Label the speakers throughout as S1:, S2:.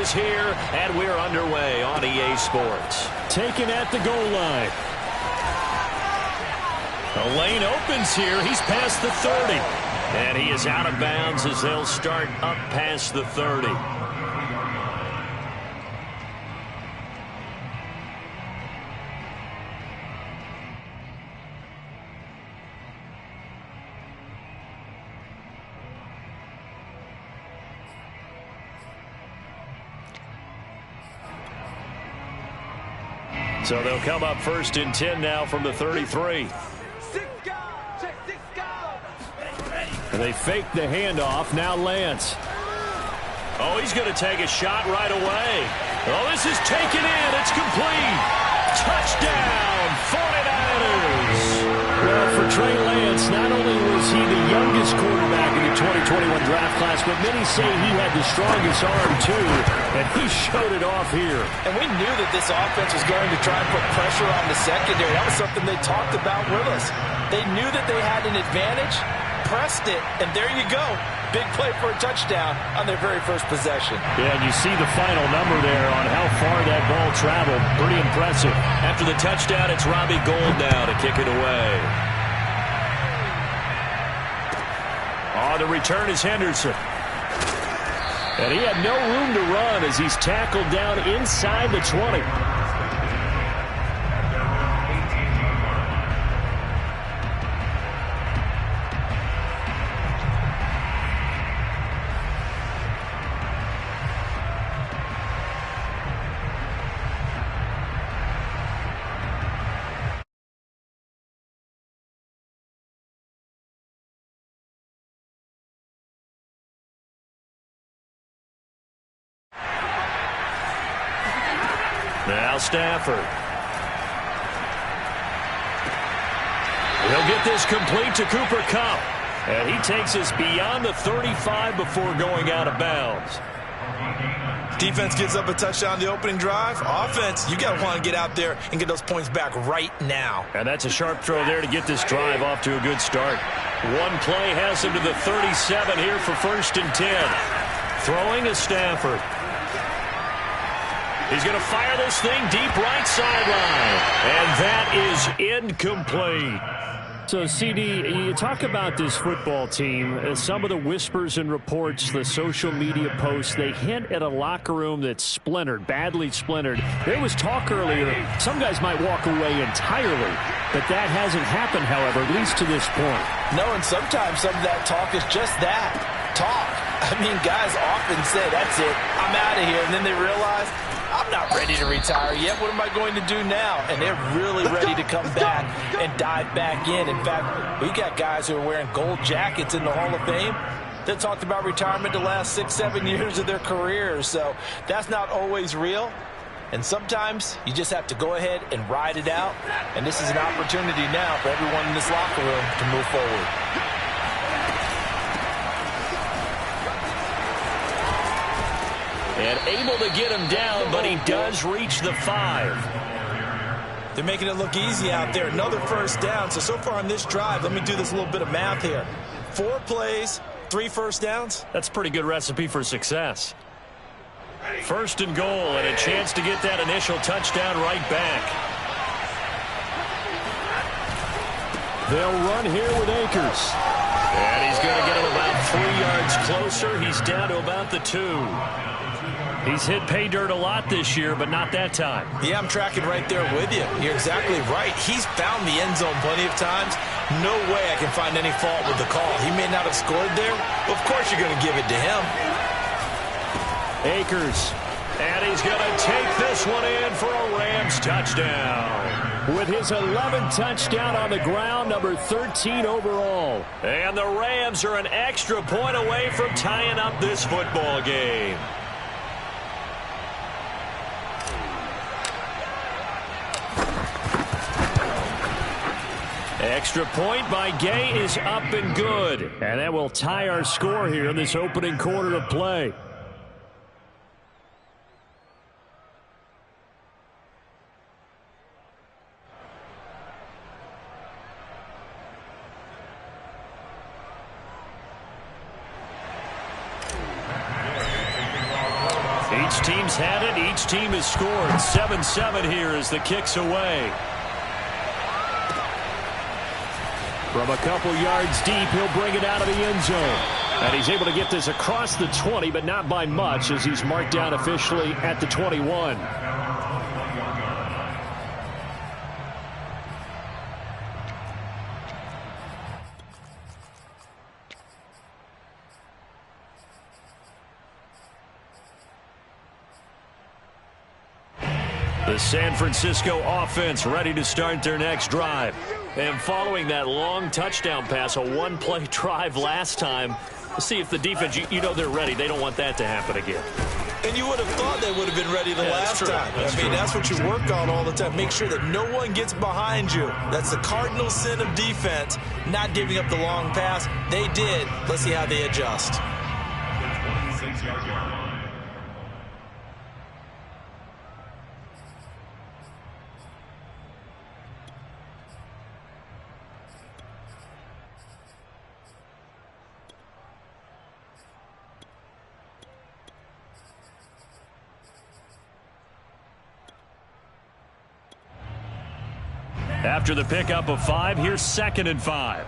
S1: is here, and we're underway on EA Sports.
S2: Taken at the goal line. The lane opens here. He's past the 30.
S1: And he is out of bounds as they'll start up past the 30. So they'll come up 1st and 10 now from the 33.
S2: And they fake the handoff. Now Lance.
S1: Oh, he's going to take a shot right away. Oh, this is taken in. It's complete. Touchdown, 49ers.
S2: Well, for Trey Lance, not only was he the youngest quarterback in the 2021 draft class, but many say he had the strongest arm, too, and he showed it off here.
S3: And we knew that this offense was going to try and put pressure on the secondary. That was something they talked about with us. They knew that they had an advantage, pressed it, and there you go. Big play for a touchdown on their very first possession.
S2: Yeah, and you see the final number there on how far that ball traveled. Pretty impressive.
S1: After the touchdown, it's Robbie Gould now to kick it away.
S2: On the return is Henderson. And he had no room to run as he's tackled down inside the 20.
S1: Now Stafford. He'll get this complete to Cooper Kupp. And he takes us beyond the 35 before going out of bounds.
S3: Defense gives up a touchdown on the opening drive. Offense, you got to want to get out there and get those points back right now.
S1: And that's a sharp throw there to get this drive off to a good start. One play has him to the 37 here for 1st and 10. Throwing is Stafford. He's going to fire this thing deep right sideline. And that is incomplete.
S2: So, CD, you talk about this football team. Some of the whispers and reports, the social media posts, they hint at a locker room that's splintered, badly splintered. There was talk earlier, some guys might walk away entirely. But that hasn't happened, however, at least to this point.
S3: No, and sometimes some of that talk is just that, talk. I mean, guys often say, that's it, I'm out of here. And then they realize, I'm not ready to retire yet. What am I going to do now? And they're really ready to come back and dive back in. In fact, we got guys who are wearing gold jackets in the Hall of Fame that talked about retirement the last 6-7 years of their careers. So that's not always real. And sometimes you just have to go ahead and ride it out. And this is an opportunity now for everyone in this locker room to move forward.
S1: And able to get him down, but he does reach the 5.
S3: They're making it look easy out there. Another first down. So far on this drive, let me do this little bit of math here. 4 plays, 3 first downs.
S1: That's a pretty good recipe for success. 1st and goal, and a chance to get that initial touchdown right back.
S2: They'll run here with Akers.
S1: And he's going to get him about 3 yards closer. He's down to about the 2. He's hit pay dirt a lot this year, but not that time.
S3: Yeah, I'm tracking right there with you. You're exactly right. He's found the end zone plenty of times. No way I can find any fault with the call. He may not have scored there. Of course you're going to give it to him.
S2: Akers.
S1: And he's going to take this one in for a Rams touchdown.
S2: With his 11th touchdown on the ground, number 13 overall.
S1: And the Rams are an extra point away from tying up this football game. Extra point by Gay is up and good.
S2: And that will tie our score here in this opening quarter of play.
S1: Each team's had it. Each team has scored. 7-7 here as the kick's away.
S2: From a couple yards deep, he'll bring it out of the end zone. And he's able to get this across the 20, but not by much, as he's marked down officially at the 21.
S1: The San Francisco offense ready to start their next drive. And following that long touchdown pass, a one-play drive last time, we'll see if the defense, you know they're ready. They don't want that to happen again.
S3: And you would have thought they would have been ready the last time. That's what you work on all the time. Make sure that no one gets behind you. That's the cardinal sin of defense, not giving up the long pass. They did. Let's see how they adjust.
S1: After the pickup of 5, here's 2nd and 5.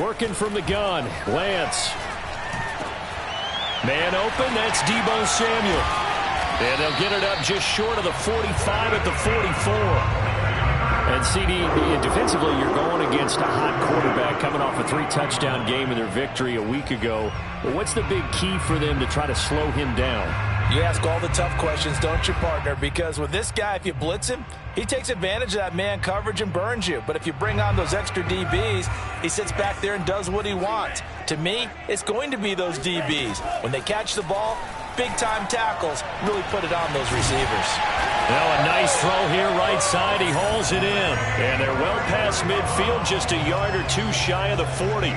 S2: Working from the gun, Lance. Man open, that's Deebo Samuel. And they'll get it up just short of the 45 at the 44. And CD, defensively, you're going against a hot quarterback coming off a 3-touchdown game in their victory a week ago. But what's the big key for them to try to slow him down?
S3: You ask all the tough questions, don't you, partner? Because with this guy, if you blitz him, he takes advantage of that man coverage and burns you. But if you bring on those extra DBs, he sits back there and does what he wants. To me, it's going to be those DBs. When they catch the ball, big-time tackles really put it on those receivers.
S1: Now a nice throw here right side. He hauls it in. And they're well past midfield, just a yard or two shy of the 40.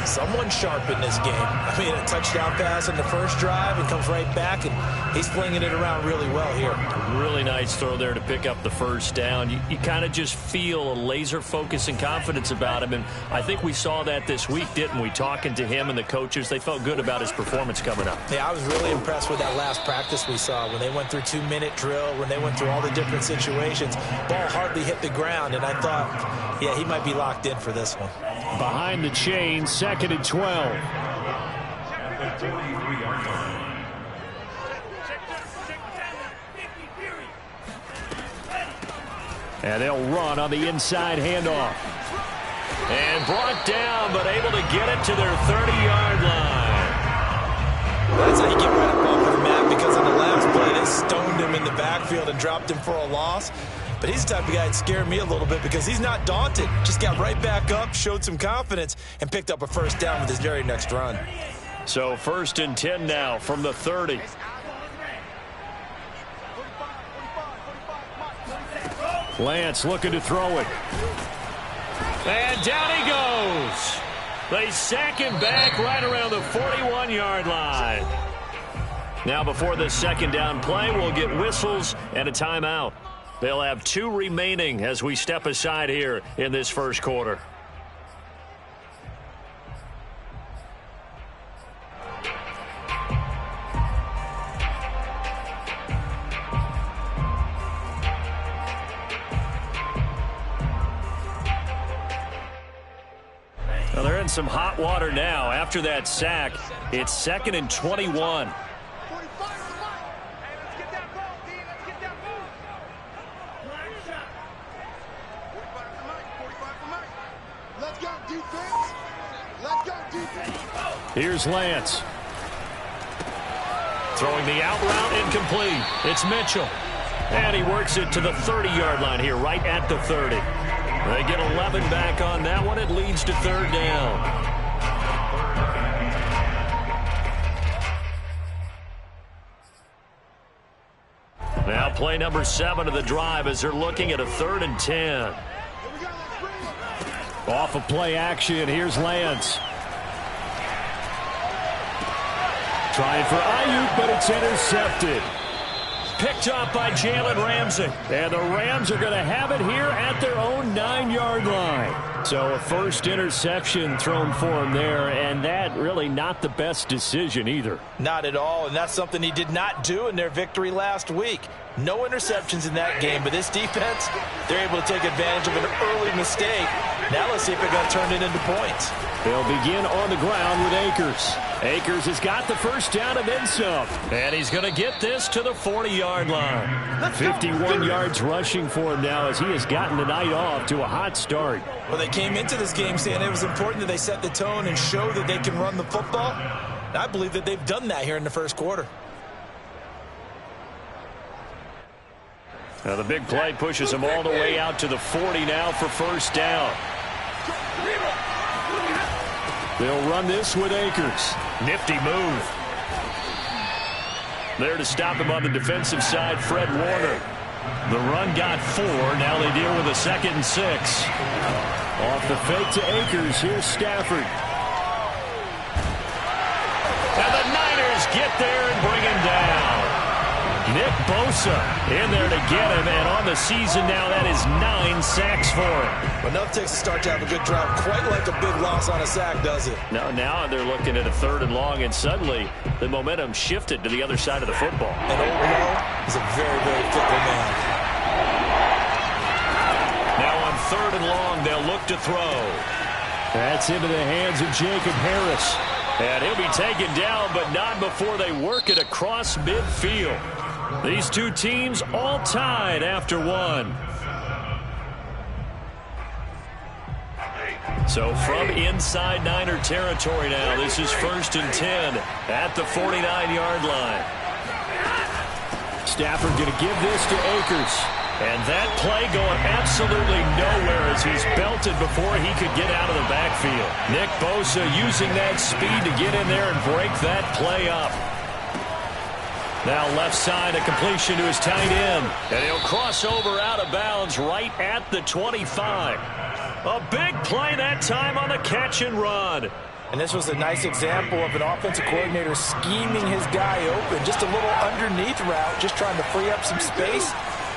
S3: Someone sharp in this game. A touchdown pass in the first drive and comes right back, and he's flinging it around really well here.
S1: Really nice throw there to pick up the first down. You kind of just feel a laser focus and confidence about him, and I think we saw that this week, didn't we? Talking to him and the coaches, they felt good about his performance coming up.
S3: Yeah, I was really impressed with that last practice we saw when they went through 2-minute drill, when they went through all the different situations. Ball hardly hit the ground, and I thought, yeah, he might be locked in for this one.
S2: Behind the chain, 2nd and 12. And they'll run on the inside handoff.
S1: And brought down, but able to get it to their 30-yard line.
S3: That's how you get right up off him, Matt, because on the last play, they stoned him in the backfield and dropped him for a loss. But he's the type of guy that scared me a little bit because he's not daunted. Just got right back up, showed some confidence, and picked up a first down with his very next run.
S1: So 1st and 10 now from the 30.
S2: Lance looking to throw it.
S1: And down he goes. They sack him back right around the 41-yard line. Now before the second down play, we'll get whistles and a timeout. They'll have 2 remaining as we step aside here in this first quarter. Well, they're in some hot water now. After that sack, it's 2nd and 21.
S2: Here's Lance.
S1: Throwing the out route, incomplete. It's Mitchell. And he works it to the 30-yard line here, right at the 30. They get 11 back on that one. It leads to 3rd down. Now play number 7 of the drive as they're looking at a 3rd and 10.
S2: Off of play action, here's Lance. Trying for Ayuk, but it's intercepted.
S1: Picked up by Jalen Ramsey.
S2: And the Rams are going to have it here at their own 9-yard line. So a first interception thrown for him there, and that really not the best decision either.
S3: Not at all, and that's something he did not do in their victory last week. No interceptions in that game, but this defense, they're able to take advantage of an early mistake. Now let's see if they're going to turn it into points.
S2: They'll begin on the ground with Akers. Akers has got the first down and then some.
S1: And he's going to get this to the 40-yard line.
S2: 51 yards rushing for him now as he has gotten the night off to a hot start.
S3: Well, they came into this game saying it was important that they set the tone and show that they can run the football. And I believe that they've done that here in the first quarter.
S1: Now the big play pushes him all the way out to the 40 now for first down.
S2: They'll run this with Akers.
S1: Nifty move. There to stop him on the defensive side, Fred Warner. The run got 4. Now they deal with a 2nd and 6.
S2: Off the fake to Akers. Here's Stafford.
S1: And the Niners get there and bring him down. Nick Bosa in there to get him, and on the season now, that is 9 sacks for him.
S3: Enough takes to start to have a good drive, quite like a big loss on a sack, does it?
S1: Now they're looking at a 3rd and long, and suddenly the momentum shifted to the other side of the football.
S3: And Overall is a very, very fickle man.
S1: Now on 3rd and long, they'll look to throw.
S2: That's into the hands of Jacob Harris.
S1: And he'll be taken down, but not before they work it across midfield. These two teams all tied after 1. So from inside Niner territory now, this is 1st and 10 at the 49-yard line.
S2: Stafford going to give this to Akers.
S1: And that play going absolutely nowhere as he's belted before he could get out of the backfield. Nick Bosa using that speed to get in there and break that play up. Now left side, a completion to his tight end. And he'll cross over out of bounds right at the 25. A big play that time on the catch and run.
S3: And this was a nice example of an offensive coordinator scheming his guy open. Just a little underneath route, just trying to free up some space.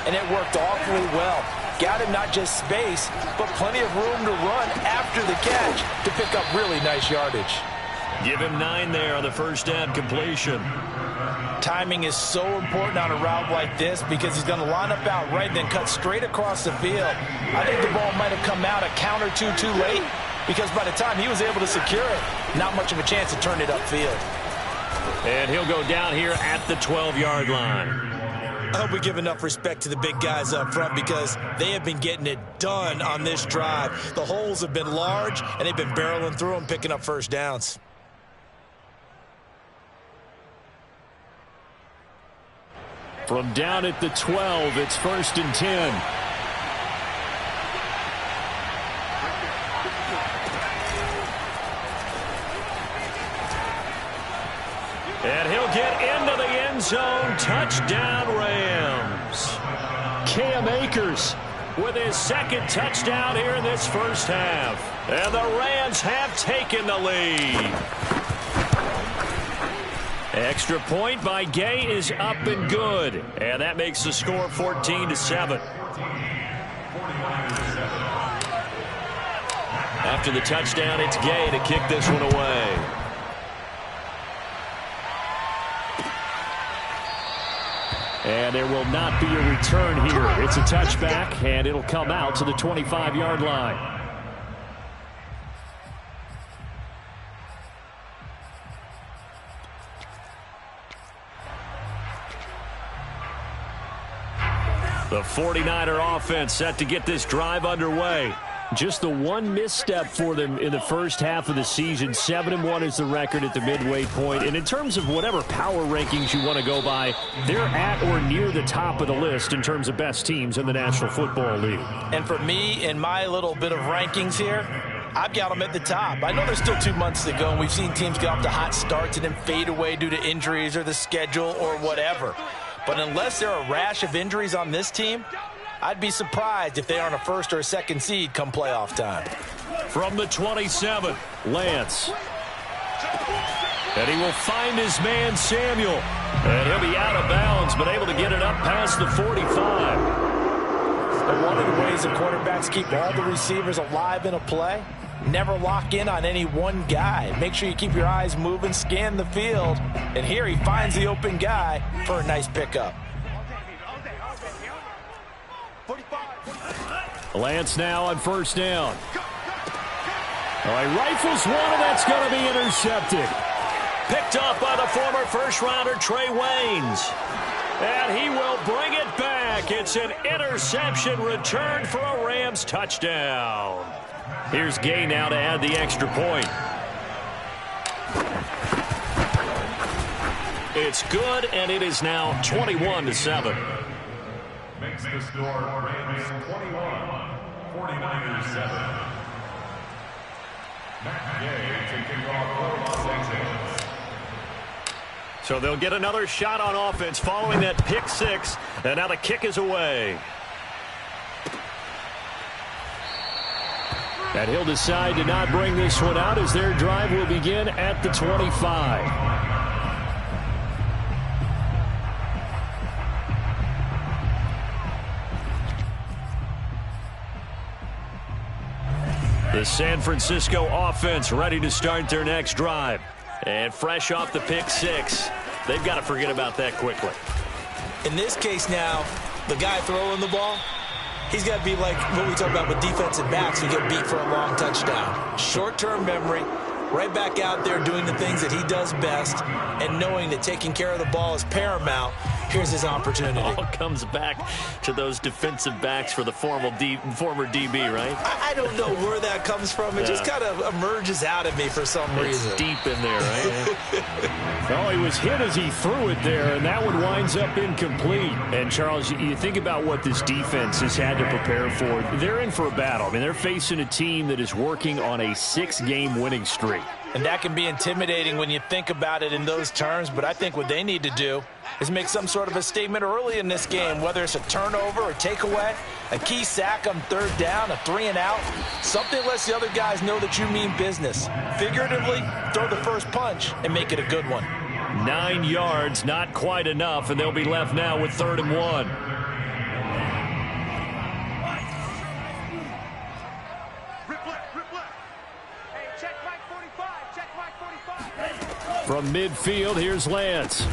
S3: And it worked awfully well. Got him not just space, but plenty of room to run after the catch to pick up really nice yardage.
S1: Give him 9 there on the first down completion.
S3: Timing is so important on a route like this because he's going to line up out right and then cut straight across the field. I think the ball might have come out a count or two too late because by the time he was able to secure it, not much of a chance to turn it upfield.
S1: And he'll go down here at the 12-yard line.
S3: I hope we give enough respect to the big guys up front because they have been getting it done on this drive. The holes have been large, and they've been barreling through them, picking up first downs.
S2: From down at the 12, it's 1st and 10.
S1: And he'll get into the end zone. Touchdown, Rams.
S2: Cam Akers
S1: with his 2nd touchdown here in this first half. And the Rams have taken the lead. Extra point by Gay is up and good. And that makes the score 14-7. After the touchdown, it's Gay to kick this one away.
S2: And there will not be a return here. It's a touchback, and it'll come out to the 25-yard line.
S1: The 49er offense set to get this drive underway.
S2: Just the one misstep for them in the first half of the season. 7-1 is the record at the midway point. And in terms of whatever power rankings you want to go by, they're at or near the top of the list in terms of best teams in the National Football League.
S3: And for me, in my little bit of rankings here, I've got them at the top. I know there's still 2 months to go, and we've seen teams get off to hot starts and then fade away due to injuries or the schedule or whatever. But unless there are a rash of injuries on this team, I'd be surprised if they aren't a 1st or a 2nd seed come playoff time.
S1: From the 27,
S2: Lance.
S1: And he will find his man, Samuel. And he'll be out of bounds, but able to get it up past the 45.
S3: But one of the ways the quarterbacks keep all the receivers alive in a play, never lock in on any one guy. Make sure you keep your eyes moving, scan the field. And here he finds the open guy for a nice pickup.
S2: Lance now on first down. He rifles one, and that's going to be intercepted.
S1: Picked off by the former first-rounder Trey Waynes. And he will bring it back. It's an interception returned for a Rams touchdown. Here's Gay now to add the extra point. It's good, and it is now 21-7.
S4: Makes the score Rams 21, 49ers 7. Matt Gay taking off for Los Angeles.
S1: So they'll get another shot on offense following that pick six, and now the kick is away.
S2: And he'll decide to not bring this one out as their drive will begin at the 25.
S1: The San Francisco offense ready to start their next drive. And fresh off the pick six, they've got to forget about that quickly.
S3: In this case now, the guy throwing the ball, he's got to be like what we talk about with defensive backs who get beat for a long touchdown. Short-term memory, right back out there doing the things that he does best, and knowing that taking care of the ball is paramount. Here's his opportunity.
S1: All comes back to those defensive backs for the former DB, right?
S3: I don't know where that comes from. It just kind of emerges out of me for some reason.
S1: It's deep in there, right?
S2: Well, he was hit as he threw it there, and that one winds up incomplete. And, Charles, you think about what this defense has had to prepare for. They're in for a battle. I mean, they're facing a team that is working on a 6-game winning streak.
S3: And that can be intimidating when you think about it in those terms, but I think what they need to do is make some sort of a statement early in this game, whether it's a turnover or takeaway, a key sack on third down, a 3-and-out, something lets the other guys know that you mean business. Figuratively, throw the first punch and make it a good one.
S1: 9 yards, not quite enough, and they'll be left now with 3rd and 1.
S2: From midfield, here's Lance.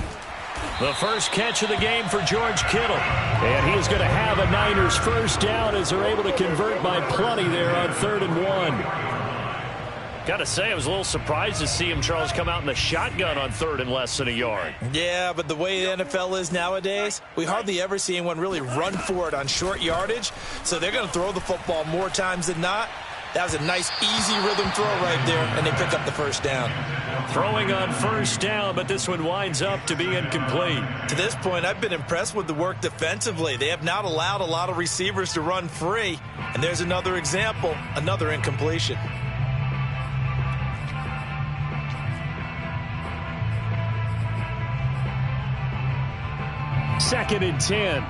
S1: The first catch of the game for George Kittle.
S2: And he's going to have a Niners first down as they're able to convert by plenty there on 3rd and 1.
S1: Got to say, I was a little surprised to see him, Charles, come out in the shotgun on 3rd and less than a yard.
S3: Yeah, but the way the NFL is nowadays, we hardly ever see anyone really run for it on short yardage. So they're going to throw the football more times than not. That was a nice, easy rhythm throw right there, and they pick up the first down.
S1: Throwing on first down, but this one winds up to be incomplete.
S3: To this point, I've been impressed with the work defensively. They have not allowed a lot of receivers to run free. And there's another example, another incompletion.
S2: Second and 10.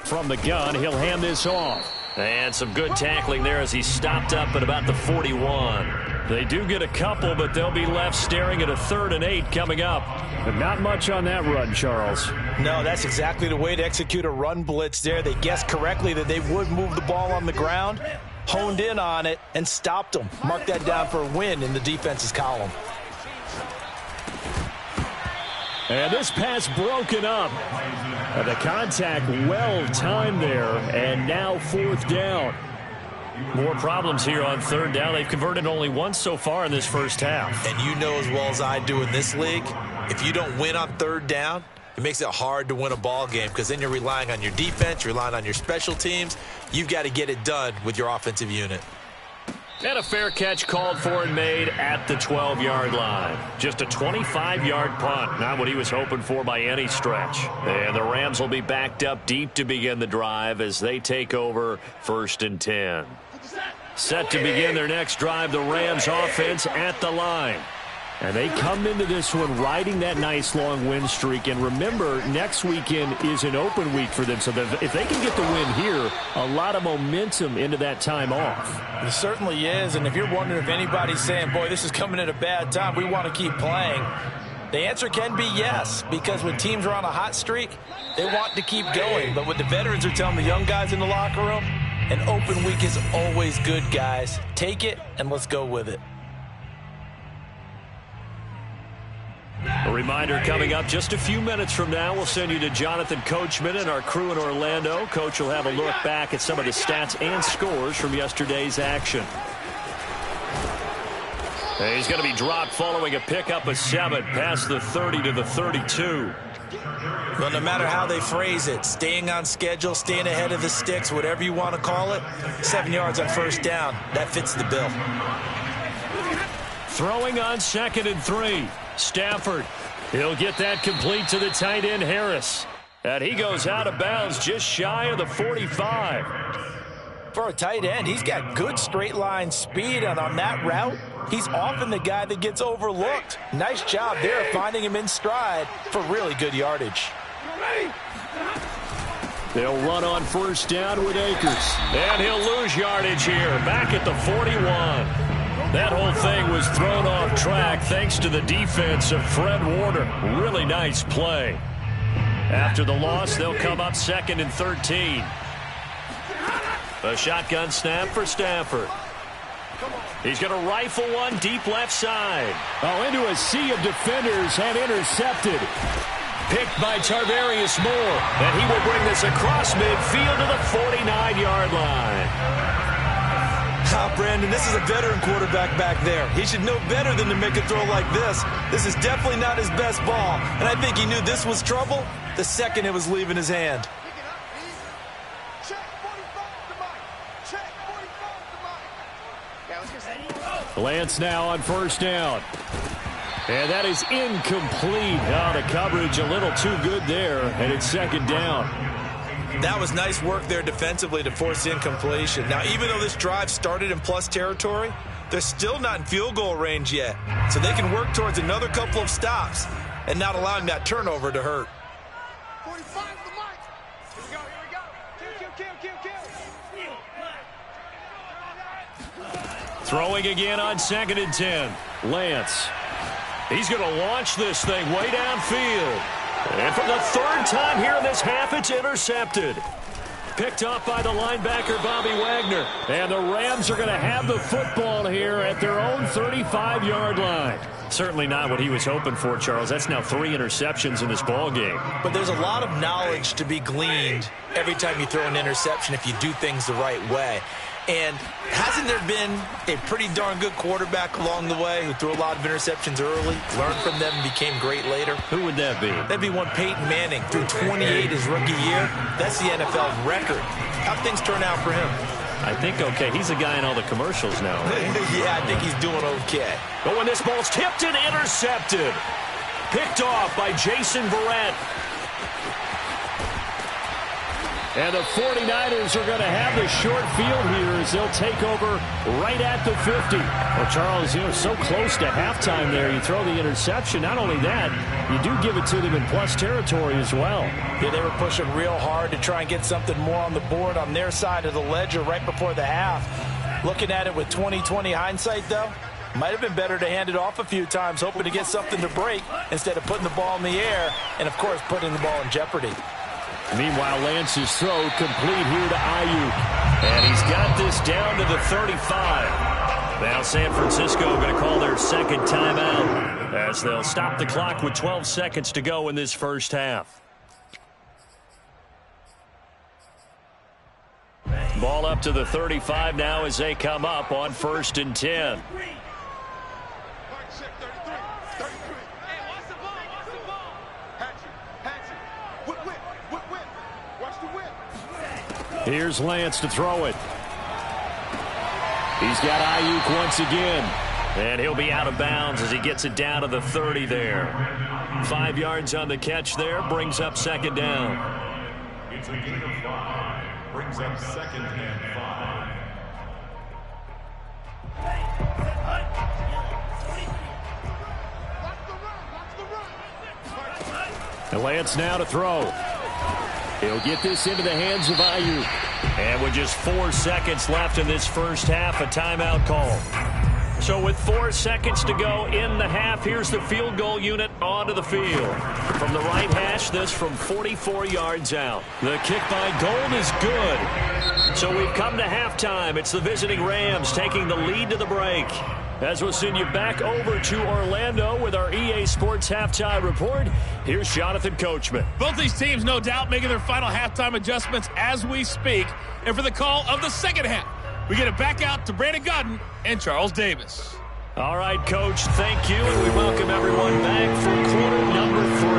S2: From the gun, he'll hand this off.
S1: And some good tackling there as he stopped up at about the 41.
S2: They do get a couple, but they'll be left staring at a 3rd and 8 coming up. But not much on that run, Charles.
S3: No, that's exactly the way to execute a run blitz there. They guessed correctly that they would move the ball on the ground, honed in on it, and stopped them. Mark that down for a win in the defense's column.
S2: And this pass broken up. The contact well timed there, and now 4th down.
S1: More problems here on 3rd down. They've converted only once so far in this first half.
S3: And you know as well as I do in this league, if you don't win on 3rd down, it makes it hard to win a ball game because then you're relying on your defense, you're relying on your special teams. You've got to get it done with your offensive unit.
S1: And a fair catch called for and made at the 12-yard line. Just a 25-yard punt, not what he was hoping for by any stretch. And the Rams will be backed up deep to begin the drive as they take over 1st and 10. Set to begin their next drive, the Rams offense at the line.
S2: And they come into this one riding that nice long win streak. And remember, next weekend is an open week for them. So if they can get the win here, a lot of momentum into that time off.
S3: It certainly is. And if you're wondering if anybody's saying, boy, this is coming at a bad time, we want to keep playing, the answer can be yes. Because when teams are on a hot streak, they want to keep going. But what the veterans are telling the young guys in the locker room, an open week is always good, guys. Take it and let's go with it.
S1: A reminder coming up just a few minutes from now, we'll send you to Jonathan Coachman and our crew in Orlando. Coach will have a look back at some of the stats and scores from yesterday's action. And he's going to be dropped following a pickup of 7 past the 30 to the 32.
S3: Well, no matter how they phrase it, staying on schedule, staying ahead of the sticks, whatever you want to call it, 7 yards on first down, that fits the bill.
S1: Throwing on 2nd and 3. Stafford, he'll get that complete to the tight end Harris. And he goes out of bounds just shy of the 45.
S3: For a tight end, he's got good straight line speed, and on that route, he's often the guy that gets overlooked. Nice job there finding him in stride for really good yardage.
S2: They'll run on first down with Akers.
S1: And he'll lose yardage here, back at the 41. That whole thing was thrown off track thanks to the defense of Fred Warner. Really nice play. After the loss, they'll come up 2nd and 13. A shotgun snap for Stafford. He's going to rifle one deep left side.
S2: Oh, into a sea of defenders and intercepted.
S1: Picked by Tarvarius Moore. And he will bring this across midfield to the 49-yard line.
S3: Brandon, this is a veteran quarterback back there. He should know better than to make a throw like this. This is definitely not his best ball. And I think he knew this was trouble the second it was leaving his hand.
S2: Lance now on first down. And that is incomplete. Oh, the coverage a little too good there, and it's 2nd down.
S3: That was nice work there defensively to force incompletion. Now, even though this drive started in plus territory, they're still not in field goal range yet. So they can work towards another couple of stops and not allowing that turnover to hurt.
S5: 45 the mic. Here we go. Kill.
S1: Throwing again on 2nd and 10. Lance. He's going to launch this thing way downfield. And for the 3rd time here in this half, it's intercepted. Picked off by the linebacker, Bobby Wagner.
S2: And the Rams are going to have the football here at their own 35-yard line.
S1: Certainly not what he was hoping for, Charles. That's now 3 interceptions in this ball game.
S3: But there's a lot of knowledge to be gleaned every time you throw an interception if you do things the right way. And hasn't there been a pretty darn good quarterback along the way who threw a lot of interceptions early, learned from them, and became great later?
S1: Who would that be?
S3: That'd be one Peyton Manning. Threw 28 his rookie year. That's the NFL record. How'd things turn out for him?
S1: I think okay. He's a guy in all the commercials now. Right?
S3: Yeah, I think he's doing okay.
S1: But when this ball's tipped and intercepted, picked off by Jason Verrett.
S2: And the 49ers are going to have the short field here as they'll take over right at the 50. Well, Charles, so close to halftime there. You throw the interception. Not only that, you do give it to them in plus territory as well.
S3: Yeah, they were pushing real hard to try and get something more on the board on their side of the ledger right before the half. Looking at it with 20/20 hindsight, though, might have been better to hand it off a few times, hoping to get something to break instead of putting the ball in the air and, of course, putting the ball in jeopardy.
S2: Meanwhile, Lance's throw complete here to Ayuk.
S1: And he's got this down to the 35. Now San Francisco going to call their 2nd timeout as they'll stop the clock with 12 seconds to go in this first half. Ball up to the 35 now as they come up on 1st and 10.
S2: Here's Lance to throw it. He's got Ayuk once again.
S1: And he'll be out of bounds as he gets it down to the 30 there. 5 yards on the catch there, brings up 2nd down.
S4: It's a gain of 5. Brings up 2nd and 5.
S2: And Lance now to throw. He'll get this into the hands of Ayuk.
S1: And with just 4 seconds left in this first half, a timeout call. So with 4 seconds to go in the half, here's the field goal unit onto the field. From the right hash, this from 44 yards out. The kick by Gold is good. So we've come to halftime. It's the visiting Rams taking the lead to the break. As we'll send you back over to Orlando with our EA Sports Halftime Report, here's Jonathan Coachman.
S6: Both these teams, no doubt, making their final halftime adjustments as we speak. And for the call of the second half, we get it back out to Brandon Gaudin and Charles Davis.
S1: All right, Coach, thank you, and we welcome everyone back for quarter number 3.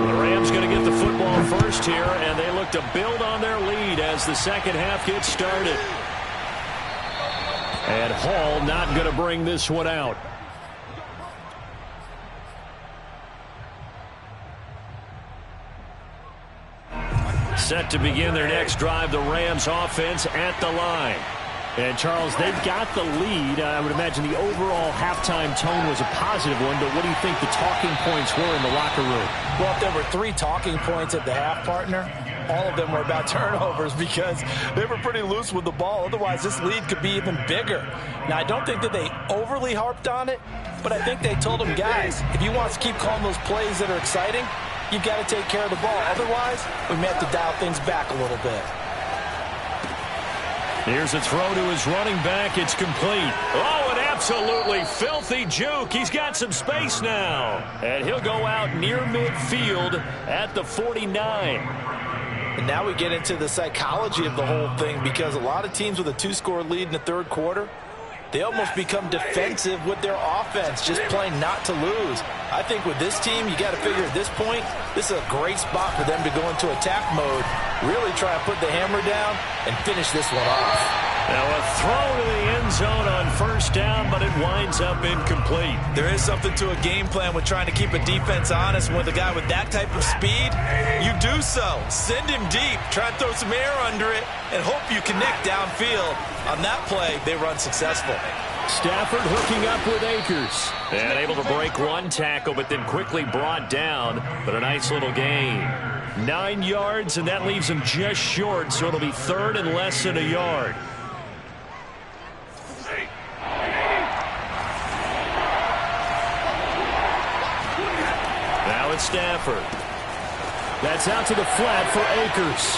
S1: The Rams going to get the football first here, and they look to build on their lead as the second half gets started. And Hall not going to bring this one out. Set to begin their next drive, the Rams offense at the line.
S2: And, Charles, they've got the lead. I would imagine the overall halftime tone was a positive one, but what do you think the talking points were in the locker room?
S3: Well, if there were 3 talking points at the half, partner, all of them were about turnovers because they were pretty loose with the ball. Otherwise, this lead could be even bigger. Now, I don't think that they overly harped on it, but I think they told them, guys, if you want to keep calling those plays that are exciting, you've got to take care of the ball. Otherwise, we may have to dial things back a little bit.
S1: Here's a throw to his running back. It's complete. Oh, an absolutely filthy juke. He's got some space now. And he'll go out near midfield at the 49.
S3: And now we get into the psychology of the whole thing because a lot of teams with a 2-score lead in the third quarter, they almost become defensive with their offense, just playing not to lose. I think with this team, you got to figure at this point, this is a great spot for them to go into attack mode, really try to put the hammer down and finish this one off.
S1: Now a throw to the end zone on first down, but it winds up incomplete.
S3: There is something to a game plan with trying to keep a defense honest. With a guy with that type of speed, you do so. Send him deep, try to throw some air under it, and hope you connect downfield. On that play, they run successful.
S2: Stafford hooking up with Akers.
S1: And able to break one tackle, but then quickly brought down. But a nice little gain. 9 yards, and that leaves him just short, so it'll be third and less than a yard. Now it's Stafford.
S2: That's out to the flat for Akers.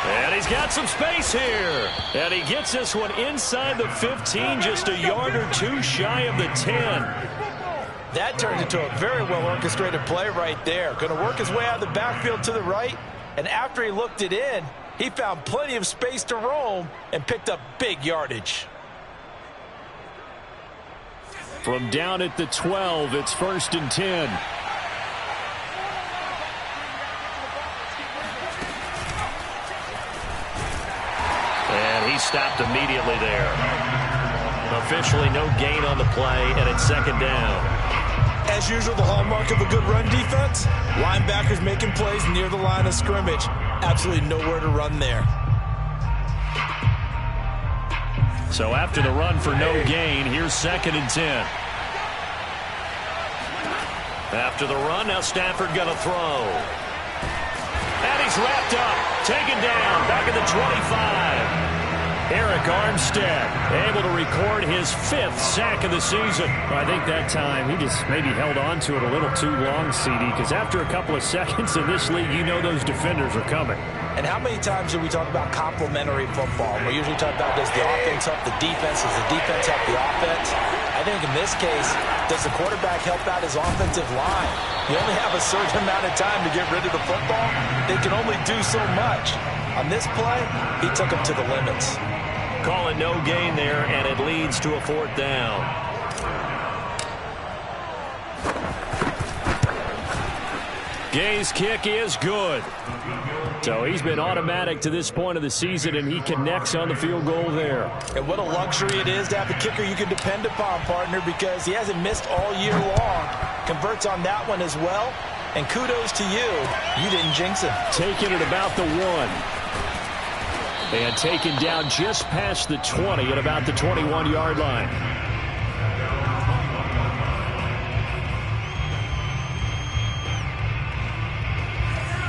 S1: And he's got some space here. And he gets this one inside the 15, just a yard or 2 shy of the 10.
S3: That turned into a very well-orchestrated play right there. Going to work his way out of the backfield to the right. And after he looked it in, he found plenty of space to roam and picked up big yardage.
S2: From down at the 12, it's 1st and 10.
S1: And he stopped immediately there. Officially no gain on the play, and it's 2nd down.
S3: As usual, the hallmark of a good run defense, linebackers making plays near the line of scrimmage. Absolutely nowhere to run there.
S1: So after the run for no gain, here's 2nd and 10. After the run, now Stafford going to throw. And he's wrapped up, taken down, back at the 25. Eric Armstead able to record his 5th sack of the season.
S2: I think that time he just maybe held on to it a little too long, CD, because after a couple of seconds in this league, you know those defenders are coming.
S3: And how many times do we talk about complementary football? We usually talk about, does the offense help the defense? Does the defense help the offense? I think in this case, does the quarterback help out his offensive line? You only have a certain amount of time to get rid of the football. They can only do so much. On this play, he took them to the limits.
S1: Call it no gain there, and it leads to a 4th down. Gay's kick is good.
S2: So he's been automatic to this point of the season, and he connects on the field goal there.
S3: And what a luxury it is to have a kicker you can depend upon, partner, because he hasn't missed all year long. Converts on that one as well. And kudos to you. You didn't jinx him.
S2: Taking it about the 1. And taken down just past the 20 at about the 21-yard line.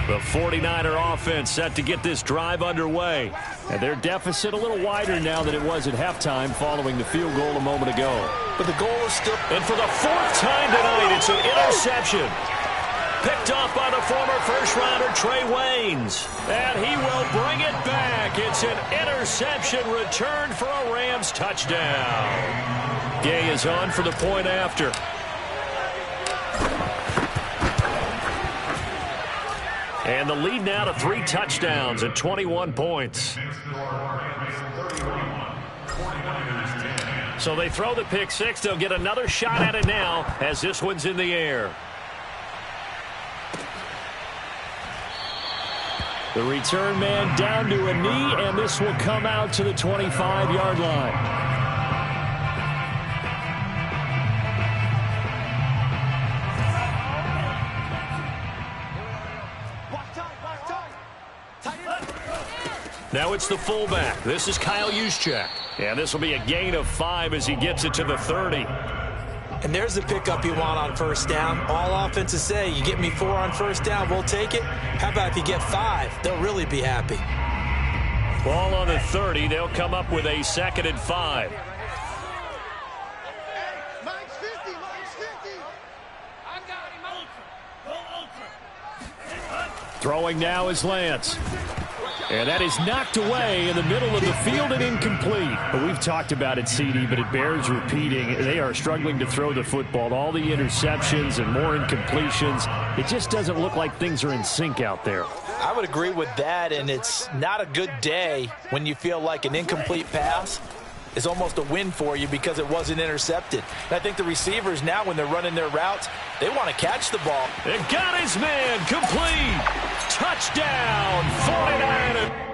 S1: The 49er offense set to get this drive underway.
S2: And their deficit a little wider now than it was at halftime following the field goal a moment ago.
S3: But the goal is still...
S1: And for the 4th time tonight, it's an interception. Picked off by the former first-rounder Trey Waynes. And he will bring it back. It's an interception returned for a Rams touchdown. Gay is on for the point after. And the lead now to 3 touchdowns and 21 points. So they throw the pick six. They'll get another shot at it now as this one's in the air.
S2: The return man down to a knee, and this will come out to the 25-yard line.
S1: Now it's the fullback. This is Kyle Juszczyk. And this will be a gain of 5 as he gets it to the 30.
S3: And there's the pickup you want on first down. All offenses say, you get me 4 on first down, we'll take it. How about if you get 5? They'll really be happy.
S1: Ball on the 30. They'll come up with a 2nd and 5.
S5: Mine's 50, mine's 50. I got him.
S2: Throwing now is Lance. And that is knocked away in the middle of the field and incomplete. But we've talked about it, CD, but it bears repeating. They are struggling to throw the football. All the interceptions and more incompletions. It just doesn't look like things are in sync out there.
S3: I would agree with that, and it's not a good day when you feel like an incomplete pass is almost a win for you because it wasn't intercepted. And I think the receivers now, when they're running their routes, they want to catch the ball.
S1: It got his man complete. Touchdown, 49ers.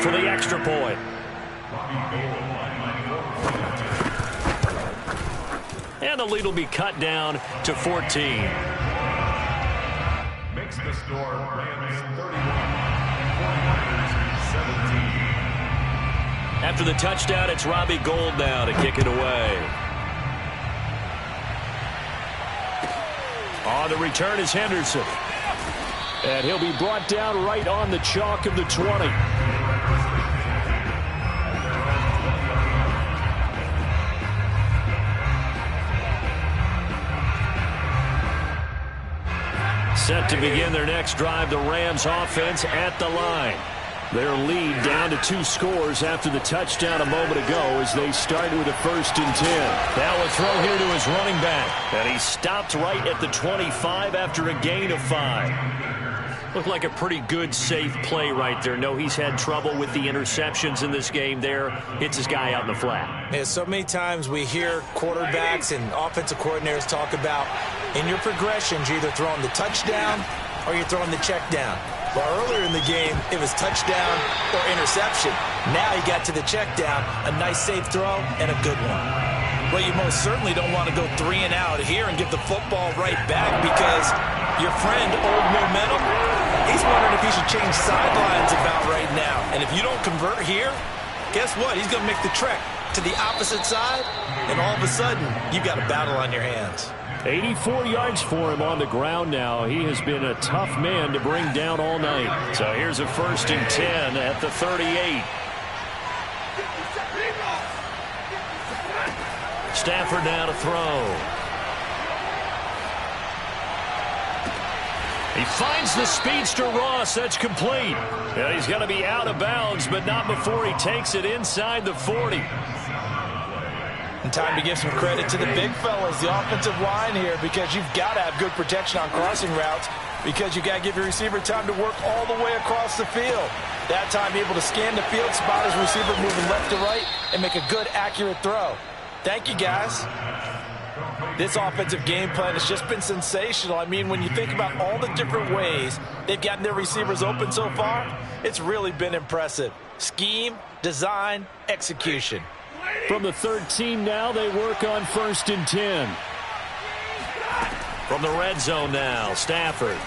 S1: For the extra point. And the lead will be cut down to 14.
S4: Makes the score Rams 31, 49ers 17.
S1: After the touchdown, it's Robbie Gould now to kick it away. On the return is Henderson.
S2: And he'll be brought down right on the chalk of the 20.
S1: Set to begin their next drive, the Rams offense at the line. Their lead down to 2 scores after the touchdown a moment ago as they start with a 1st and 10. Now a throw here to his running back. And he stopped right at the 25 after a gain of 5. Looked like a pretty good, safe play right there. No, he's had trouble with the interceptions in this game there. Hits his guy out in the flat.
S3: Yeah, so many times we hear quarterbacks and offensive coordinators talk about in your progressions, you're either throwing the touchdown or you're throwing the check down. Well, earlier in the game, it was touchdown or interception. Now he got to the check down, a nice safe throw, and a good one. Well, you most certainly don't want to go 3 and out here and give the football right back because your friend, Old Momentum, he's wondering if he should change sidelines about right now. And if you don't convert here, guess what? He's going to make the trek to the opposite side, and all of a sudden, you've got a battle on your hands.
S2: 84 yards for him on the ground now. He has been a tough man to bring down all night.
S1: So here's a 1st and 10 at the 38. Stafford now to throw. He finds the speedster Ross. That's complete. And he's going to be out of bounds, but not before he takes it inside the 40.
S3: And time to give some credit to the big fellas, the offensive line here, because you've got to have good protection on crossing routes because you've got to give your receiver time to work all the way across the field. That time able to scan the field, spot his receiver moving left to right, and make a good, accurate throw. Thank you, guys. This offensive game plan has just been sensational. I mean, when you think about all the different ways they've gotten their receivers open so far, it's really been impressive. Scheme, design, execution.
S2: From the 13 now, they work on 1st and 10.
S1: From the red zone now, Stafford.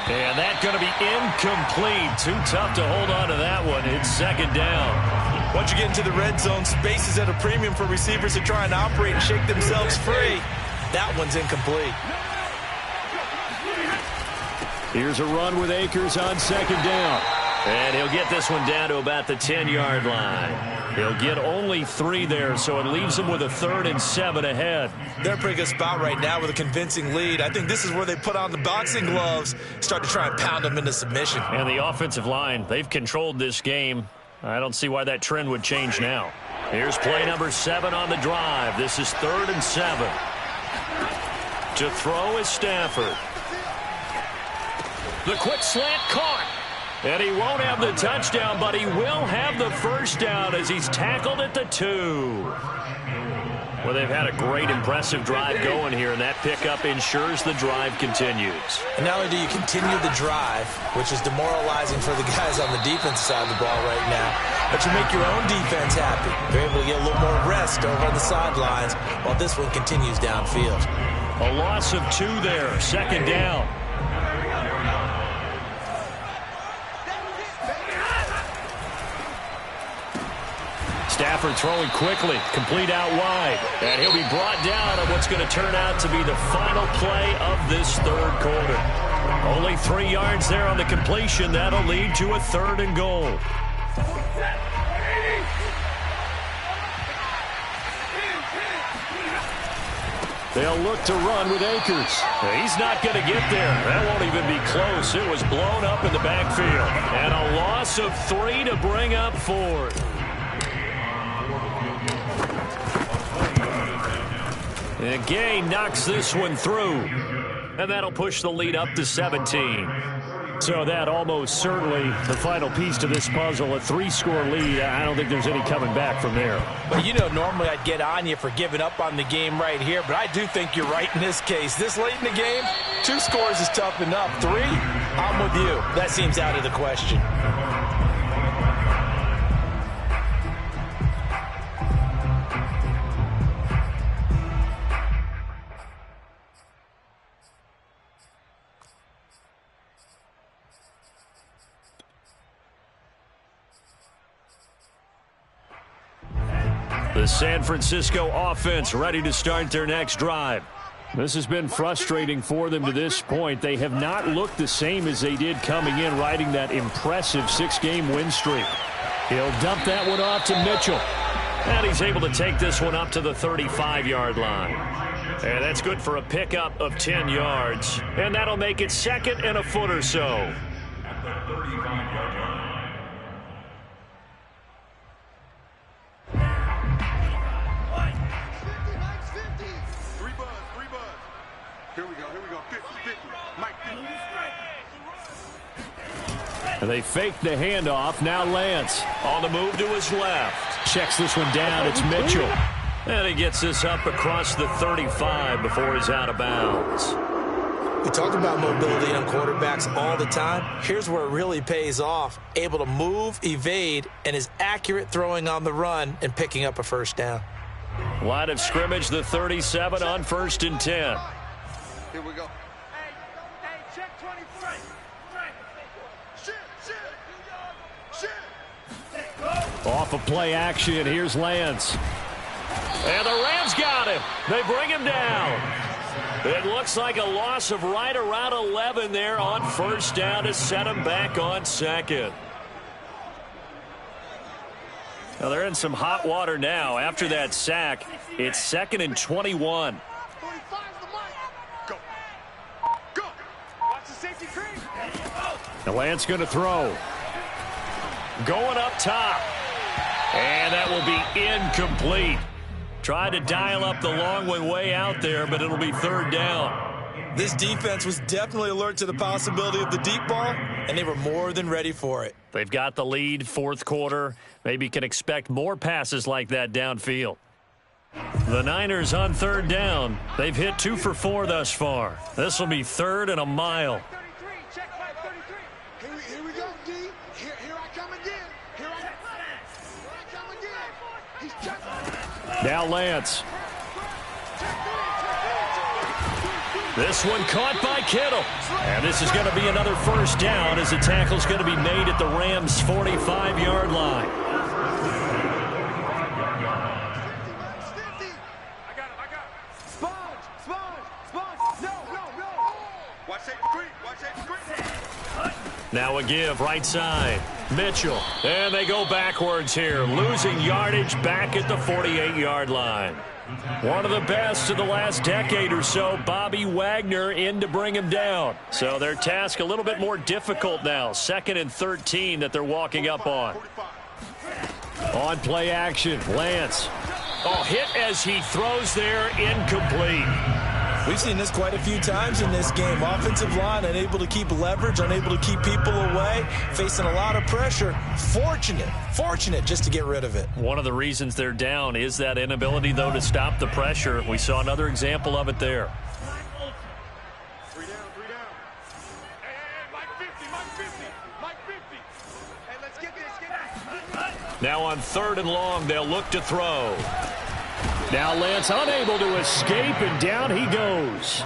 S1: And that's going to be incomplete. Too tough to hold on to that one. It's 2nd down.
S3: Once you get into the red zone, space is at a premium for receivers to try and operate and shake themselves free. That one's incomplete.
S2: Here's a run with Akers on 2nd down.
S1: And he'll get this one down to about the 10-yard line. He'll get only 3 there, so it leaves him with a 3rd and 7 ahead.
S3: They're in a pretty good spot right now with a convincing lead. I think this is where they put on the boxing gloves, start to try and pound them into submission.
S1: And the offensive line, they've controlled this game. I don't see why that trend would change now. Here's play number 7 on the drive. This is 3rd and 7. To throw is Stafford. The quick slant caught. And he won't have the touchdown, but he will have the 1st down as he's tackled at the 2. Well, they've had a great, impressive drive going here, and that pickup ensures the drive continues.
S3: And not only do you continue the drive, which is demoralizing for the guys on the defensive side of the ball right now, but you make your own defense happy. You're able to get a little more rest over on the sidelines while this one continues downfield.
S1: A loss of 2 there, 2nd down. Stafford throwing quickly, complete out wide. And he'll be brought down on what's going to turn out to be the final play of this 3rd quarter. Only 3 yards there on the completion. That'll lead to a 3rd and goal.
S2: They'll look to run with Akers.
S1: He's not going to get there. That won't even be close. It was blown up in the backfield. And a loss of 3 to bring up 4th. And Gay knocks this one through. And that'll push the lead up to 17.
S2: So that almost certainly the final piece to this puzzle. A 3-score lead. I don't think there's any coming back from there.
S3: But you know, normally I'd get on you for giving up on the game right here, but I do think you're right in this case. This late in the game, 2 scores is tough enough. 3, I'm with you. That seems out of the question.
S1: The San Francisco offense ready to start their next drive.
S2: This has been frustrating for them to this point. They have not looked the same as they did coming in, riding that impressive 6-game win streak. He'll dump that one off to Mitchell.
S1: And he's able to take this one up to the 35-yard line. And that's good for a pickup of 10 yards. And that'll make it 2nd and a foot or so.
S4: At the 35-yard line.
S2: And they fake the handoff. Now Lance
S1: on the move to his left.
S2: Checks this one down. It's Mitchell.
S1: And he gets this up across the 35 before he's out of bounds.
S3: We talk about mobility on quarterbacks all the time. Here's where it really pays off. Able to move, evade, and is accurate throwing on the run and picking up a 1st down.
S1: Line of scrimmage, the 37 on 1st and 10.
S5: Here we go. Hey, check 23.
S2: Off of play action, here's Lance.
S1: And the Rams got him. They bring him down. It looks like a loss of right around 11 there on 1st down to set him back on 2nd. Now they're in some hot water now. After that sack, it's 2nd and 21.
S5: Go. Go. Watch the safety creep.
S2: The Lance going to throw.
S1: Going up top. And that will be incomplete. Tried to dial up the long one way out there, but it'll be 3rd down.
S3: This defense was definitely alert to the possibility of the deep ball, and they were more than ready for it.
S1: They've got the lead, 4th quarter. Maybe can expect more passes like that downfield. The Niners on third down. They've hit 2 for 4 thus far. This will be 3rd and a mile.
S5: Here we go, D. Here I come again. Here I come again. He's checked.
S2: Now Lance.
S1: This one caught by Kittle. And this is going to be another first down as the tackle's going to be made at the Rams' 45-yard line. Now a give right side. Mitchell. And they go backwards here. Losing yardage back at the 48-yard line. One of the best of the last decade or so, Bobby Wagner, in to bring him down. So their task a little bit more difficult now. 2nd and 13 that they're walking up on.
S2: On play action, Lance.
S1: Oh, hit as he throws there, incomplete.
S3: We've seen this quite a few times in this game. Offensive line unable to keep leverage, unable to keep people away, facing a lot of pressure. Fortunate just to get rid of it.
S1: One of the reasons they're down is that inability, though, to stop the pressure. We saw another example of it there.
S5: 3 down. Hey, Mike 50. Mike 50. Hey, let's get this.
S1: Now on 3rd and long, they'll look to throw.
S2: Now Lance unable to escape, and down he goes.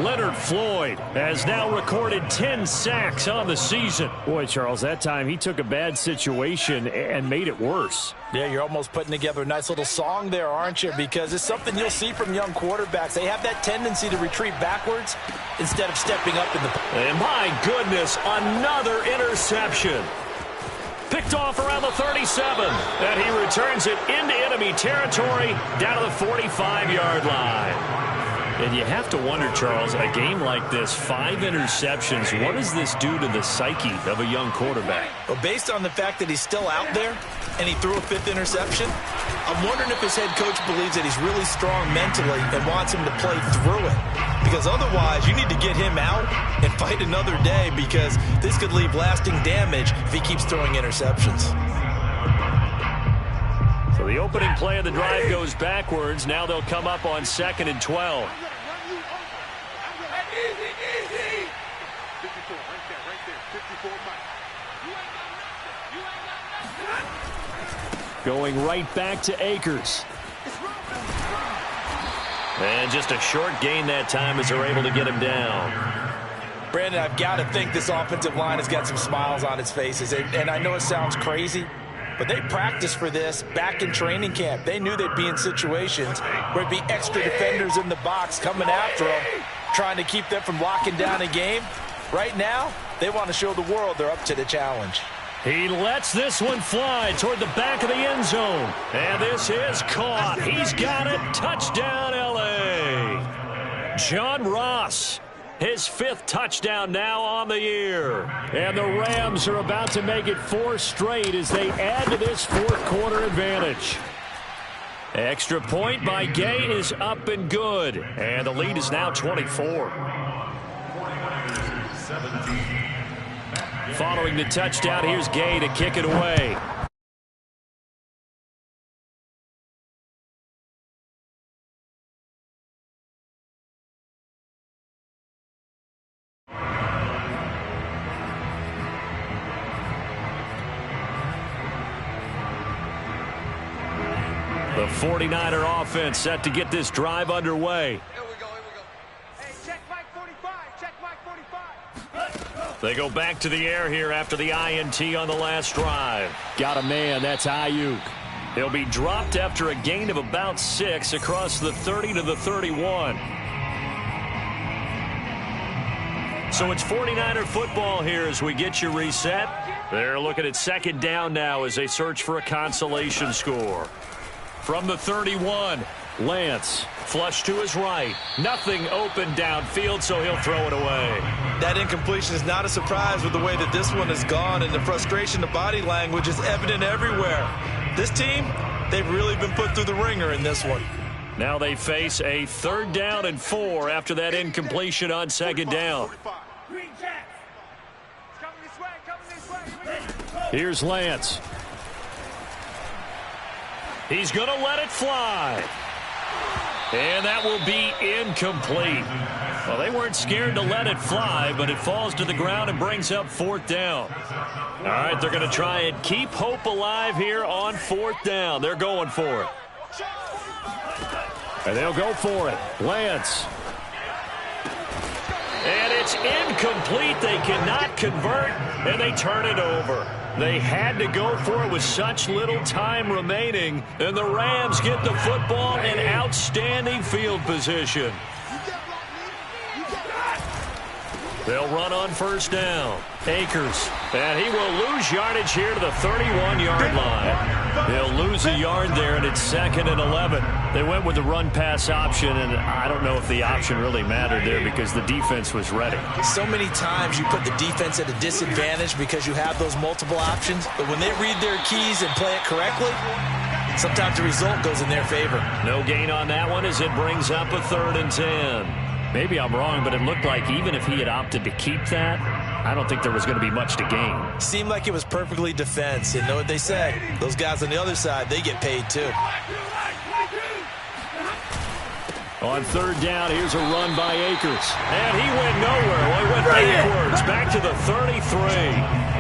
S2: Leonard Floyd has now recorded 10 sacks on the season. Boy, Charles, that time he took a bad situation and made it worse.
S3: Yeah, you're almost putting together a nice little song there, aren't you? Because it's something you'll see from young quarterbacks. They have that tendency to retreat backwards instead of stepping up in the...
S1: And my goodness, another interception. Picked off around the 37, and he returns it into enemy territory down to the 45-yard line. And you have to wonder, Charles, a game like this, 5 interceptions, what does this do to the psyche of a young quarterback?
S3: Well, based on the fact that he's still out there and he threw a 5th interception, I'm wondering if his head coach believes that he's really strong mentally and wants him to play through it. Because otherwise, you need to get him out and fight another day, because this could leave lasting damage if he keeps throwing interceptions.
S1: So the opening play of the drive goes backwards. Now they'll come up on 2nd and 12.
S2: Going right back to Akers.
S1: And just a short gain that time as they're able to get him down.
S3: Brandon, I've got to think this offensive line has got some smiles on its faces. And I know it sounds crazy, but they practiced for this back in training camp. They knew they'd be in situations where it'd be extra defenders in the box coming after them, trying to keep them from locking down a game. Right now, they want to show the world they're up to the challenge.
S1: He lets this one fly toward the back of the end zone. And this is caught. He's got it. Touchdown, L.A. John Ross, his 5th touchdown now on the year.
S2: And the Rams are about to make it 4 straight as they add to this 4th quarter advantage.
S1: Extra point by Gay is up and good. And the lead is now 24. Following the touchdown, here's Gay to kick it away. The 49er offense set to get this drive underway.
S5: Here we go. Hey, check Mike 45. Check Mike 45.
S1: They go back to the air here after the INT on the last drive.
S2: Got a man. That's Ayuk.
S1: He'll be dropped after a gain of about 6 across the 30 to the 31. So it's 49er football here as we get you reset. They're looking at 2nd down now as they search for a consolation score. From the 31, Lance, flush to his right. Nothing open downfield, so he'll throw it away.
S3: That incompletion is not a surprise with the way that this one has gone, and the frustration, the body language is evident everywhere. This team, they've really been put through the ringer in this one.
S1: Now they face a 3rd down and 4 after that incompletion on 2nd down.
S2: Here's Lance.
S1: He's going to let it fly. And that will be incomplete. Well, they weren't scared to let it fly, but it falls to the ground and brings up 4th down. All right, they're going to try and keep hope alive here on 4th down. They're going for it.
S2: And they'll go for it. Lance.
S1: And it's incomplete. They cannot convert, and they turn it over. They had to go for it with such little time remaining, and the Rams get the football in outstanding field position. They'll run on 1st down. Akers, and he will lose yardage here to the 31-yard line. They'll lose a yard there, and it's 2nd and 11.
S2: They went with the run-pass option, and I don't know if the option really mattered there because the defense was ready.
S3: So many times you put the defense at a disadvantage because you have those multiple options, but when they read their keys and play it correctly, sometimes the result goes in their favor.
S1: No gain on that one as it brings up a 3rd and 10.
S2: Maybe I'm wrong, but it looked like even if he had opted to keep that, I don't think there was going to be much to gain.
S3: Seemed like it was perfectly defense. You know what they say? Those guys on the other side, they get paid too.
S2: On 3rd down, here's a run by Akers.
S1: And he went nowhere. Well, he went backwards, back to the 33.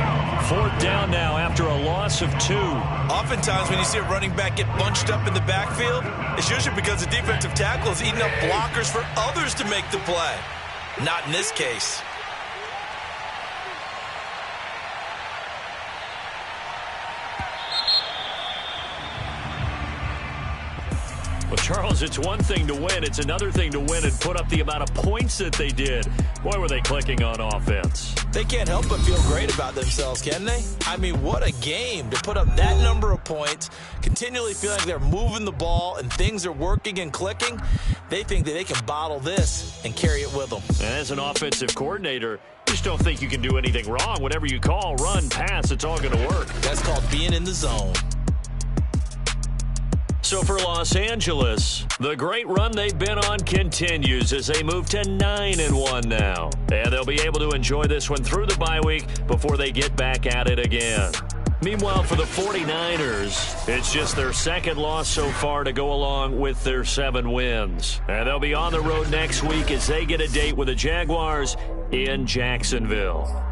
S1: 4th down now after a loss of 2.
S3: Oftentimes when you see a running back get bunched up in the backfield, it's usually because the defensive tackle is eating up blockers for others to make the play. Not in this case.
S1: Well, Charles, it's one thing to win. It's another thing to win and put up the amount of points that they did. Boy, were they clicking on offense.
S3: They can't help but feel great about themselves, can they? I mean, what a game to put up that number of points, continually feeling like they're moving the ball and things are working and clicking. They think that they can bottle this and carry it with them.
S1: And as an offensive coordinator, you just don't think you can do anything wrong. Whatever you call, run, pass, it's all going to work.
S3: That's called being in the zone.
S1: So for Los Angeles, the great run they've been on continues as they move to 9-1 now. And they'll be able to enjoy this one through the bye week before they get back at it again. Meanwhile, for the 49ers, it's just their 2nd loss so far to go along with their 7 wins. And they'll be on the road next week as they get a date with the Jaguars in Jacksonville.